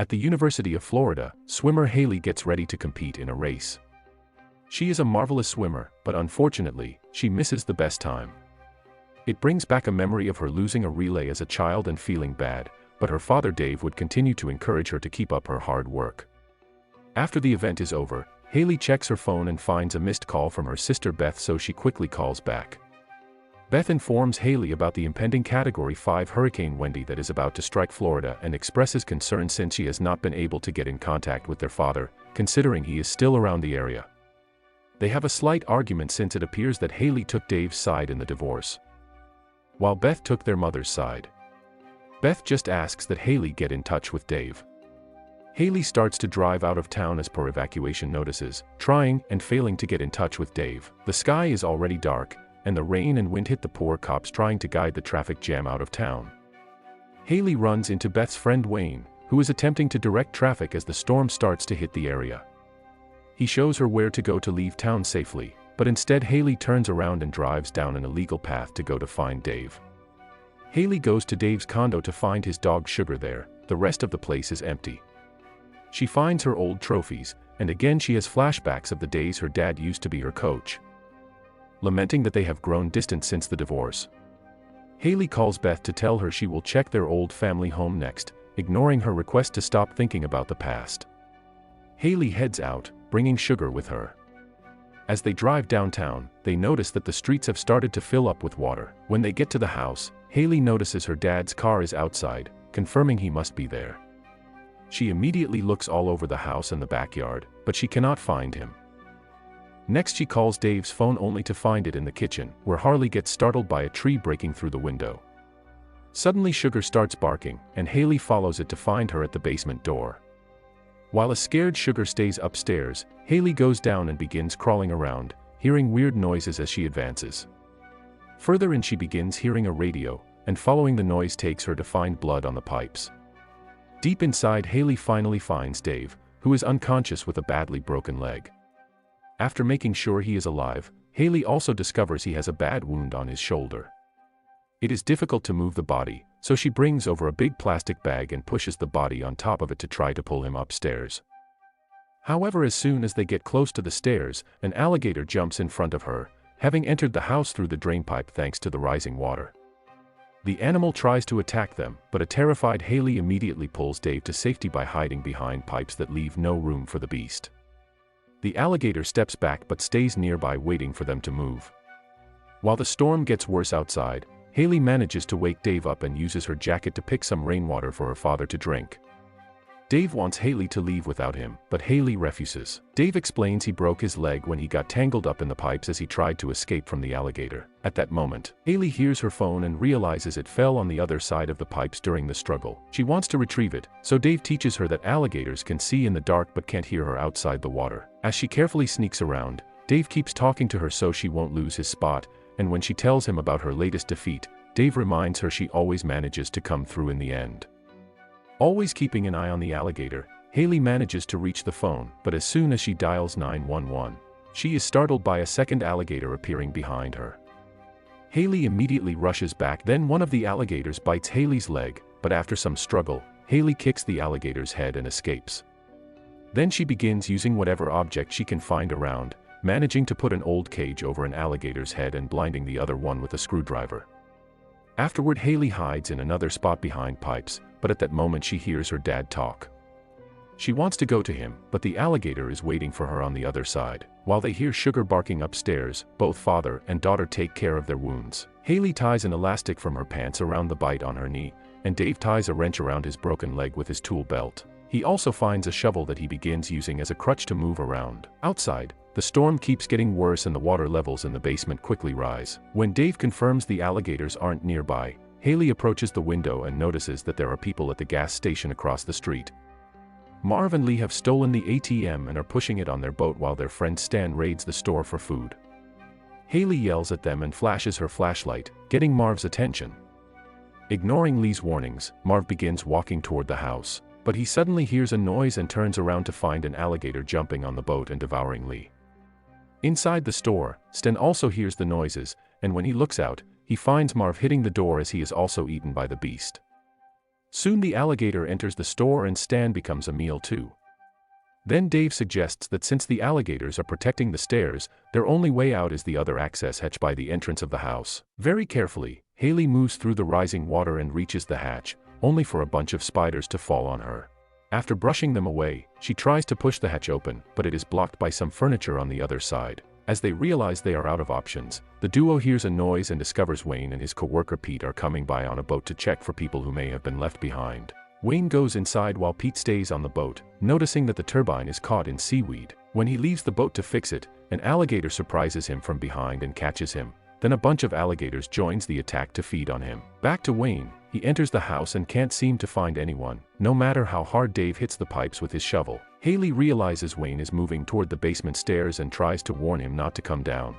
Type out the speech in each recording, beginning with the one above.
At the University of Florida, swimmer Haley gets ready to compete in a race. She is a marvelous swimmer, but unfortunately, she misses the best time. It brings back a memory of her losing a relay as a child and feeling bad, but her father Dave would continue to encourage her to keep up her hard work. After the event is over, Haley checks her phone and finds a missed call from her sister Beth, so she quickly calls back. Beth informs Haley about the impending Category 5 Hurricane Wendy that is about to strike Florida and expresses concern since she has not been able to get in contact with their father, considering he is still around the area. They have a slight argument since it appears that Haley took Dave's side in the divorce, while Beth took their mother's side. Beth just asks that Haley get in touch with Dave. Haley starts to drive out of town as per evacuation notices, trying and failing to get in touch with Dave. The sky is already dark, and the rain and wind hit the poor cops trying to guide the traffic jam out of town. Haley runs into Beth's friend Wayne, who is attempting to direct traffic as the storm starts to hit the area. He shows her where to go to leave town safely, but instead Haley turns around and drives down an illegal path to go to find Dave. Haley goes to Dave's condo to find his dog Sugar there. The rest of the place is empty. She finds her old trophies, and again she has flashbacks of the days her dad used to be her coach, lamenting that they have grown distant since the divorce. Haley calls Beth to tell her she will check their old family home next, ignoring her request to stop thinking about the past. Haley heads out, bringing Sugar with her. As they drive downtown, they notice that the streets have started to fill up with water. When they get to the house, Haley notices her dad's car is outside, confirming he must be there. She immediately looks all over the house and the backyard, but she cannot find him. Next she calls Dave's phone only to find it in the kitchen, where Harley gets startled by a tree breaking through the window. Suddenly Sugar starts barking, and Haley follows it to find her at the basement door. While a scared Sugar stays upstairs, Haley goes down and begins crawling around, hearing weird noises as she advances. Further in she begins hearing a radio, and following the noise takes her to find blood on the pipes. Deep inside Haley finally finds Dave, who is unconscious with a badly broken leg. After making sure he is alive, Haley also discovers he has a bad wound on his shoulder. It is difficult to move the body, so she brings over a big plastic bag and pushes the body on top of it to try to pull him upstairs. However, as soon as they get close to the stairs, an alligator jumps in front of her, having entered the house through the drainpipe thanks to the rising water. The animal tries to attack them, but a terrified Haley immediately pulls Dave to safety by hiding behind pipes that leave no room for the beast. The alligator steps back but stays nearby waiting for them to move. While the storm gets worse outside, Haley manages to wake Dave up and uses her jacket to pick some rainwater for her father to drink. Dave wants Haley to leave without him, but Haley refuses. Dave explains he broke his leg when he got tangled up in the pipes as he tried to escape from the alligator. At that moment, Haley hears her phone and realizes it fell on the other side of the pipes during the struggle. She wants to retrieve it, so Dave teaches her that alligators can see in the dark but can't hear her outside the water. As she carefully sneaks around, Dave keeps talking to her so she won't lose his spot, and when she tells him about her latest defeat, Dave reminds her she always manages to come through in the end. Always keeping an eye on the alligator, Haley manages to reach the phone, but as soon as she dials 911, she is startled by a second alligator appearing behind her. Haley immediately rushes back, then one of the alligators bites Haley's leg, but after some struggle, Haley kicks the alligator's head and escapes. Then she begins using whatever object she can find around, managing to put an old cage over an alligator's head and blinding the other one with a screwdriver. Afterward, Haley hides in another spot behind pipes, but at that moment she hears her dad talk. She wants to go to him, but the alligator is waiting for her on the other side. While they hear Sugar barking upstairs, both father and daughter take care of their wounds. Haley ties an elastic from her pants around the bite on her knee, and Dave ties a wrench around his broken leg with his tool belt. He also finds a shovel that he begins using as a crutch to move around. Outside, the storm keeps getting worse and the water levels in the basement quickly rise. When Dave confirms the alligators aren't nearby, Haley approaches the window and notices that there are people at the gas station across the street. Marv and Lee have stolen the ATM and are pushing it on their boat while their friend Stan raids the store for food. Haley yells at them and flashes her flashlight, getting Marv's attention. Ignoring Lee's warnings, Marv begins walking toward the house, but he suddenly hears a noise and turns around to find an alligator jumping on the boat and devouring Lee. Inside the store, Stan also hears the noises, and when he looks out, he finds Marv hitting the door as he is also eaten by the beast. Soon the alligator enters the store and Stan becomes a meal too. Then Dave suggests that since the alligators are protecting the stairs, their only way out is the other access hatch by the entrance of the house. Very carefully, Haley moves through the rising water and reaches the hatch, only for a bunch of spiders to fall on her. After brushing them away, she tries to push the hatch open, but it is blocked by some furniture on the other side. As they realize they are out of options, the duo hears a noise and discovers Wayne and his co-worker Pete are coming by on a boat to check for people who may have been left behind. Wayne goes inside while Pete stays on the boat, noticing that the turbine is caught in seaweed. When he leaves the boat to fix it, an alligator surprises him from behind and catches him. Then a bunch of alligators joins the attack to feed on him. Back to Wayne, he enters the house and can't seem to find anyone, no matter how hard Dave hits the pipes with his shovel. Haley realizes Wayne is moving toward the basement stairs and tries to warn him not to come down.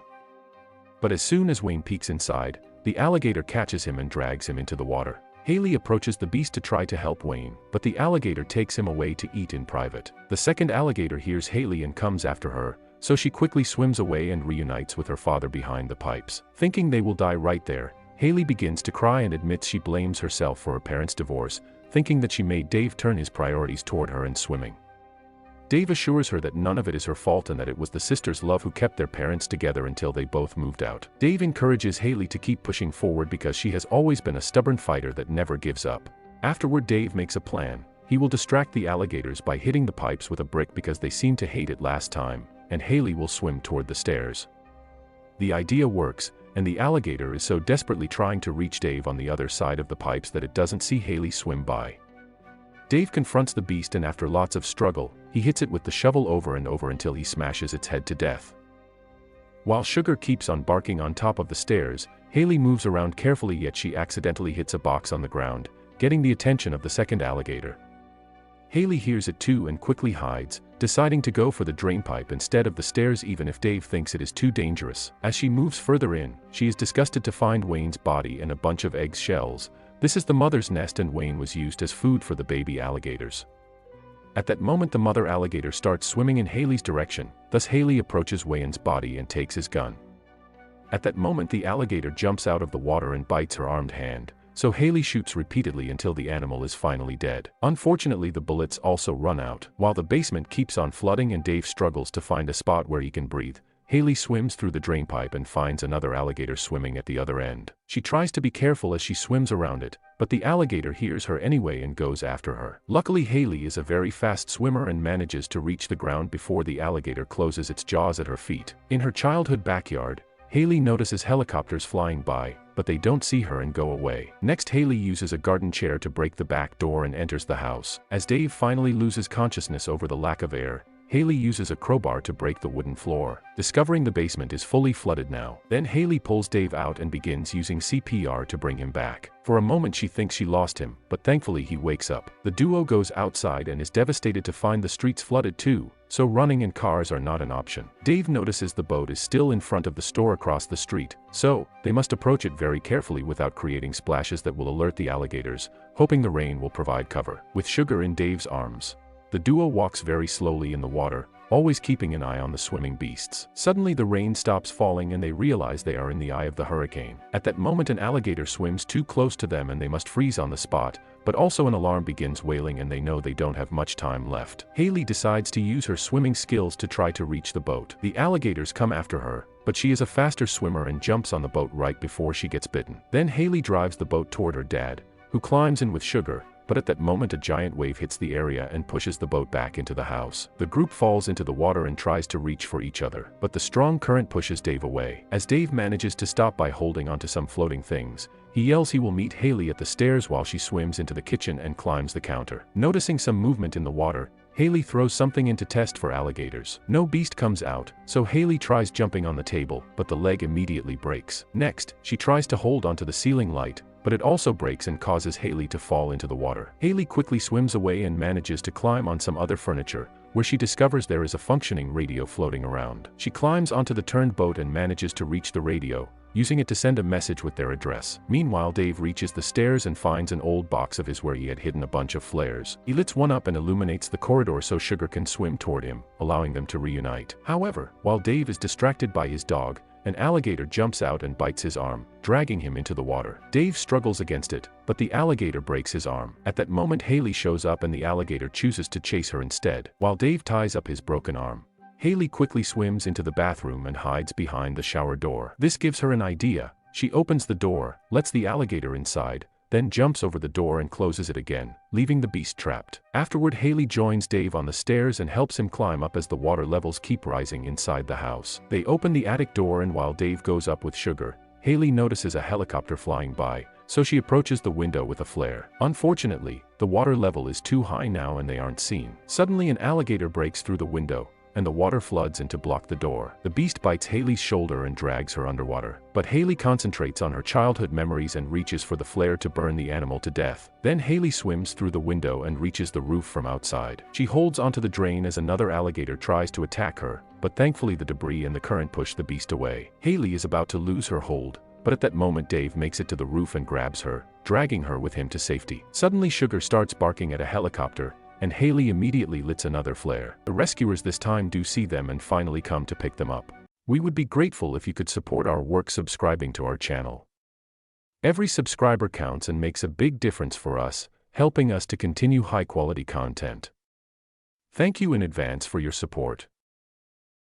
But as soon as Wayne peeks inside, the alligator catches him and drags him into the water. Haley approaches the beast to try to help Wayne, but the alligator takes him away to eat in private. The second alligator hears Haley and comes after her, so she quickly swims away and reunites with her father behind the pipes. Thinking they will die right there, Haley begins to cry and admits she blames herself for her parents' divorce, thinking that she made Dave turn his priorities toward her and swimming. Dave assures her that none of it is her fault and that it was the sisters' love who kept their parents together until they both moved out. Dave encourages Haley to keep pushing forward because she has always been a stubborn fighter that never gives up. Afterward, Dave makes a plan. He will distract the alligators by hitting the pipes with a brick because they seem to hate it last time, and Haley will swim toward the stairs. The idea works, and the alligator is so desperately trying to reach Dave on the other side of the pipes that it doesn't see Haley swim by. Dave confronts the beast and after lots of struggle, he hits it with the shovel over and over until he smashes its head to death. While Sugar keeps on barking on top of the stairs, Haley moves around carefully, yet she accidentally hits a box on the ground, getting the attention of the second alligator. Haley hears it too and quickly hides, deciding to go for the drainpipe instead of the stairs even if Dave thinks it is too dangerous. As she moves further in, she is disgusted to find Wayne's body and a bunch of egg shells. This is the mother's nest and Wayne was used as food for the baby alligators. At that moment the mother alligator starts swimming in Haley's direction, thus Haley approaches Wayne's body and takes his gun. At that moment the alligator jumps out of the water and bites her armed hand, so Haley shoots repeatedly until the animal is finally dead. Unfortunately the bullets also run out. While the basement keeps on flooding and Dave struggles to find a spot where he can breathe, Haley swims through the drainpipe and finds another alligator swimming at the other end. She tries to be careful as she swims around it, but the alligator hears her anyway and goes after her. Luckily Haley is a very fast swimmer and manages to reach the ground before the alligator closes its jaws at her feet. In her childhood backyard, Haley notices helicopters flying by, but they don't see her and go away. Next Haley uses a garden chair to break the back door and enters the house. As Dave finally loses consciousness over the lack of air, Haley uses a crowbar to break the wooden floor, discovering the basement is fully flooded now. Then Haley pulls Dave out and begins using CPR to bring him back. For a moment she thinks she lost him, but thankfully he wakes up. The duo goes outside and is devastated to find the streets flooded too, so running and cars are not an option. Dave notices the boat is still in front of the store across the street, so they must approach it very carefully without creating splashes that will alert the alligators, hoping the rain will provide cover. With Sugar in Dave's arms, the duo walks very slowly in the water, always keeping an eye on the swimming beasts. Suddenly the rain stops falling and they realize they are in the eye of the hurricane. At that moment an alligator swims too close to them and they must freeze on the spot, but also an alarm begins wailing and they know they don't have much time left. Haley decides to use her swimming skills to try to reach the boat. The alligators come after her, but she is a faster swimmer and jumps on the boat right before she gets bitten. Then Haley drives the boat toward her dad, who climbs in with Sugar. But at that moment a giant wave hits the area and pushes the boat back into the house. The group falls into the water and tries to reach for each other, but the strong current pushes Dave away. As Dave manages to stop by holding onto some floating things, he yells he will meet Haley at the stairs while she swims into the kitchen and climbs the counter. Noticing some movement in the water, Haley throws something in to test for alligators. No beast comes out, so Haley tries jumping on the table, but the leg immediately breaks. Next, she tries to hold onto the ceiling light, but it also breaks and causes Haley to fall into the water. Haley quickly swims away and manages to climb on some other furniture, where she discovers there is a functioning radio floating around. She climbs onto the turned boat and manages to reach the radio, using it to send a message with their address. Meanwhile Dave reaches the stairs and finds an old box of his where he had hidden a bunch of flares. He lights one up and illuminates the corridor so Sugar can swim toward him, allowing them to reunite. However, while Dave is distracted by his dog, an alligator jumps out and bites his arm, dragging him into the water. Dave struggles against it, but the alligator breaks his arm. At that moment, Haley shows up and the alligator chooses to chase her instead. While Dave ties up his broken arm, Haley quickly swims into the bathroom and hides behind the shower door. This gives her an idea. She opens the door, lets the alligator inside, then jumps over the door and closes it again, leaving the beast trapped. Afterward, Haley joins Dave on the stairs and helps him climb up as the water levels keep rising inside the house. They open the attic door, and while Dave goes up with sugar, Haley notices a helicopter flying by, so she approaches the window with a flare. Unfortunately, the water level is too high now and they aren't seen. Suddenly, an alligator breaks through the window, and the water floods in to block the door. The beast bites Haley's shoulder and drags her underwater. But Haley concentrates on her childhood memories and reaches for the flare to burn the animal to death. Then Haley swims through the window and reaches the roof from outside. She holds onto the drain as another alligator tries to attack her, but thankfully the debris and the current push the beast away. Haley is about to lose her hold, but at that moment Dave makes it to the roof and grabs her, dragging her with him to safety. Suddenly Sugar starts barking at a helicopter, and Haley immediately lights another flare. The rescuers this time do see them and finally come to pick them up. We would be grateful if you could support our work subscribing to our channel. Every subscriber counts and makes a big difference for us, helping us to continue high-quality content. Thank you in advance for your support.